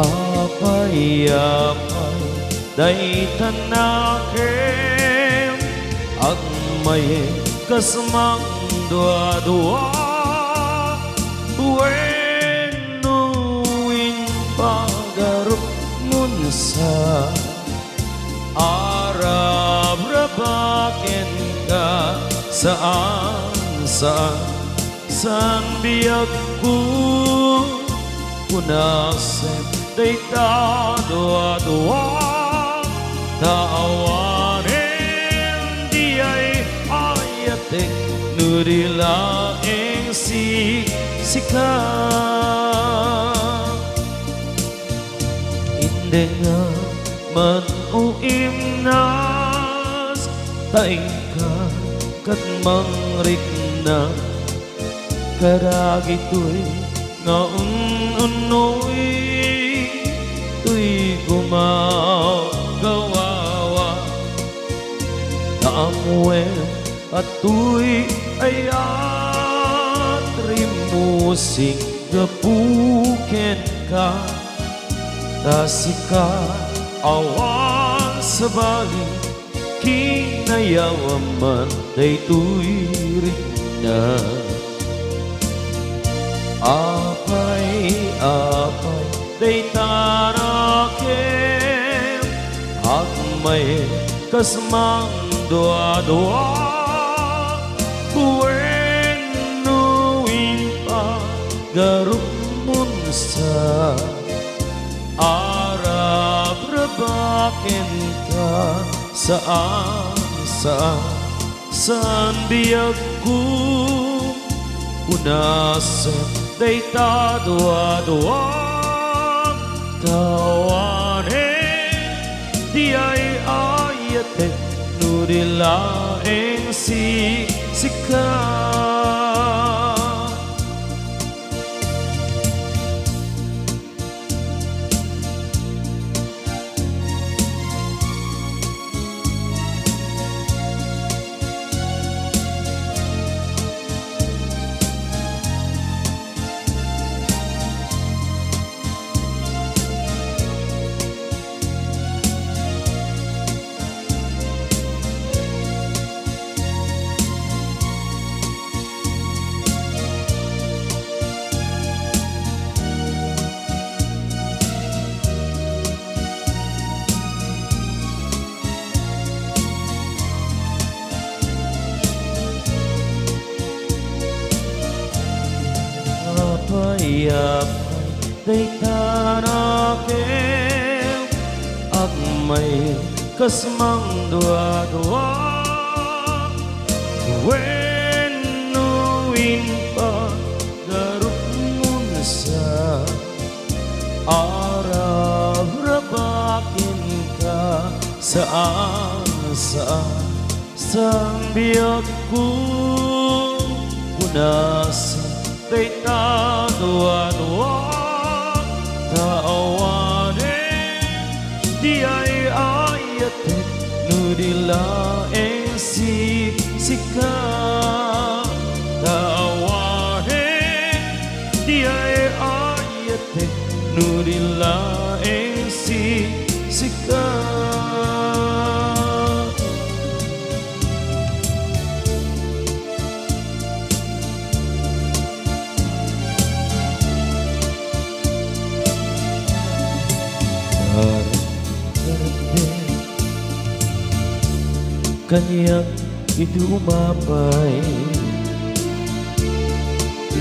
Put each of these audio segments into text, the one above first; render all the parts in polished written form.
Apay-apay day tanakem agmay kasmang dua-dua wenuin pagarup munsa Arab rabaken ka saan biyagku punasem day ta dua-dua taawanin di ay ayatek nurila eng sika inde nga man uimnas taing ka kat mangrikna karagi tuy nga unoy tuy gumagawawa naamwen at tuy ayat rimusing gapuken ka tasika awan sa bali kinayawaman day tuy na apay-apay day tarakem agmay kasmang dua-dua wenuin pagarup munsa Arab rabaken ka saan biyagku unaset day ta dua-dua tawanin di ay ayatek nurila eng sika apay-apay day tanakem agmay kasmang dua-dua wenuin pagarup munsa Arab rabaken ka saan biyagku punas day ta dua-dua taawanin di ay ayatek nurila eng sika taawanin di ay ayatek nurila eng sika Kanyak itu umapay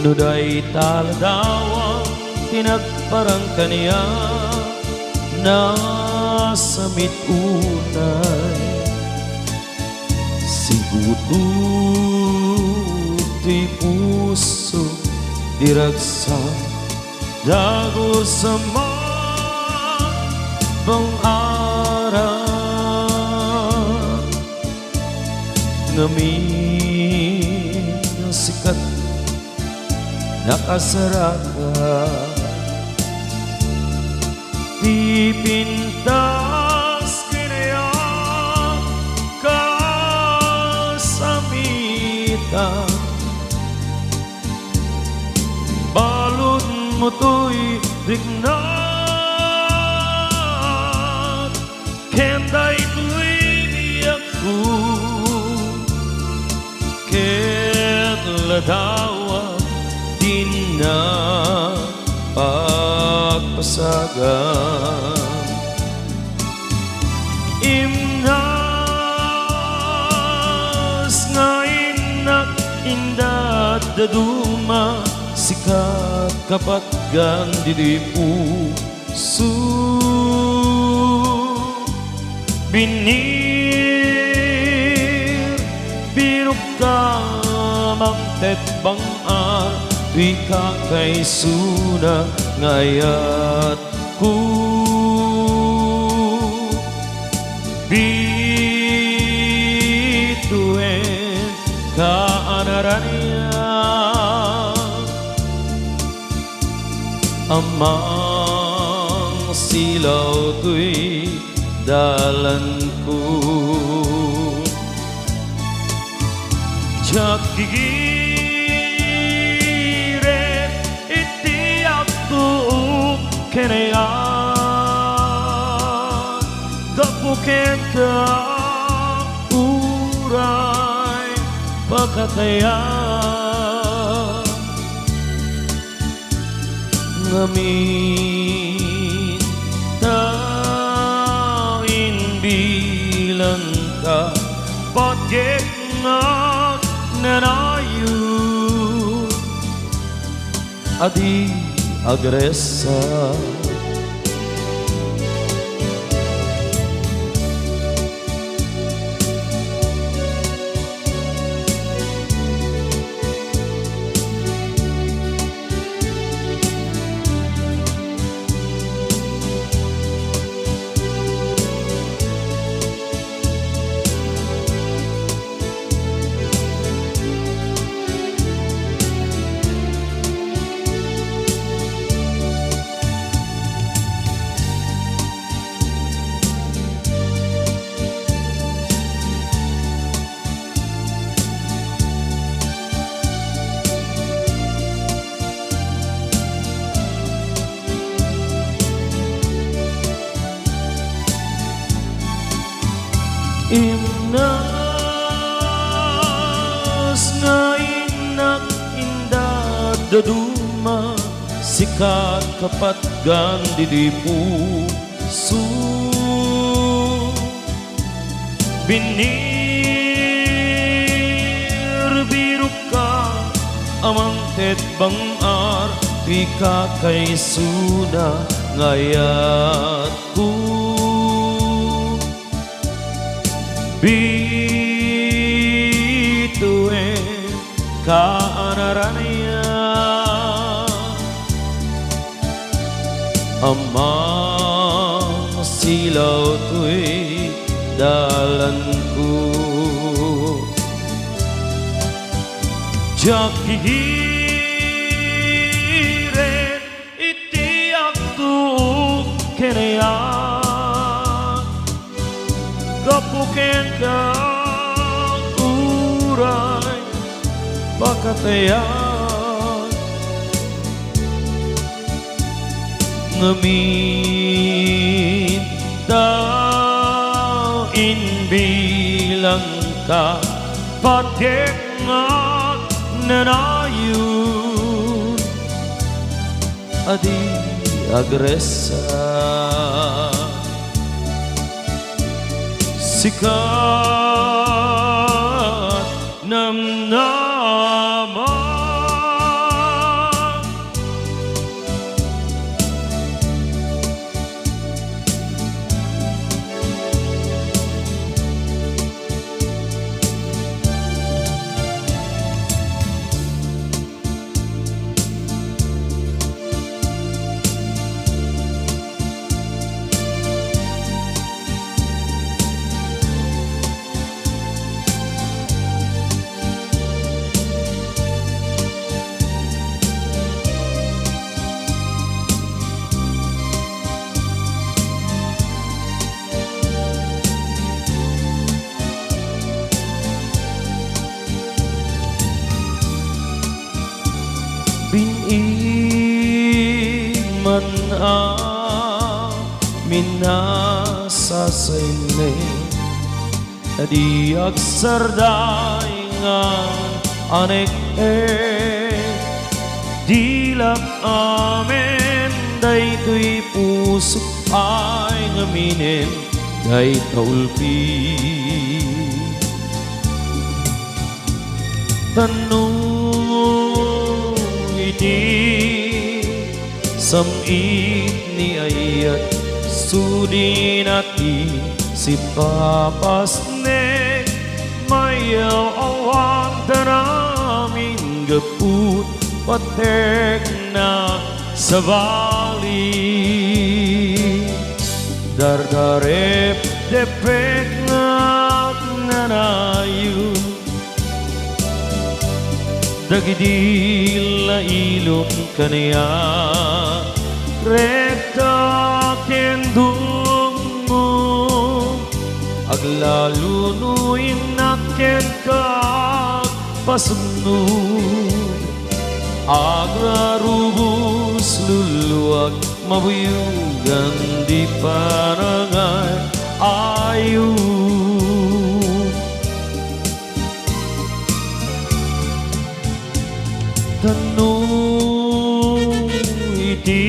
nuday taladawang tinagparang kaniya nasamit unay sigutu ti puso diragsa dago sa bang araw ngamin ang sikat nakasaraka pipintas kinaya kasamita balon mo to'y rigna Kenday ko'y biyaku Ket ladawa din na pagpasagan Imnas nga inak indad daduma Sikat kapatgan di puso Binir birok ka magtet bangar Tuy ka kay suna ngayat ko Bituin ka anaranya Amang silaw tuy dalan ko Jak gigiret iti ako kenean Gapuken ka uray pagkatayan Ngamin tawin bilang ka Pagkik na nanayon Adi agresa Imnas nga inak indad daduma Sikat kapatgan di puso Binir birok ka amantet bangar Tuy ka kay suna ngayat ko Bituin ka anaranya Amang silaw tuy dalan ko Jak gigiret iti ako kenean Gapuken ka uray pagkatayan Ngamin tawin bilang ka Pagkik nga nanayon Adi agresa Sikat namnaman Biniman ang minas sasaynay Adi agsarday nga anek Dilak amen day to'y pusok ay ngaminin day taulpi Tanong iti samit ni ayat sudi nati si papasne mayaw awan daramin gaput patek na sa bali dardarep depek na nanayu dagidil na ilong kaniya rekta kendung mo aglalunuin na ken ka pasunod agrarubus luluwag mabuyugan di parangay ayu Tanong iti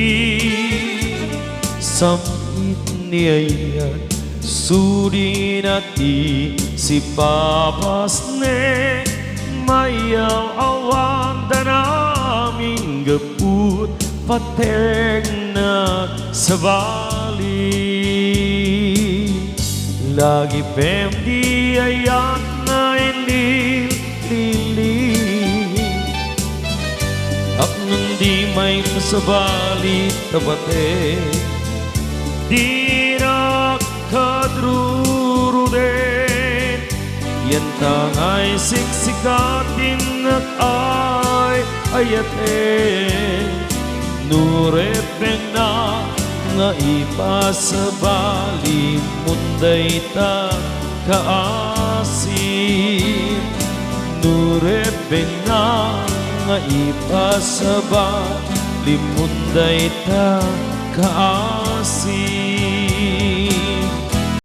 samit ni ayat sudi nati si papasne mayaw awan danamin gaput pateng na sa bali lagi pem di ayat na inilili Ak nung di may masabali tabate Di nakadrurudet Yan tangay siksikatin at ay ayate Nurepeng na nga ipasabali Munday ta kaasin Nurepeng na nga ipasaba limunday ta kaasi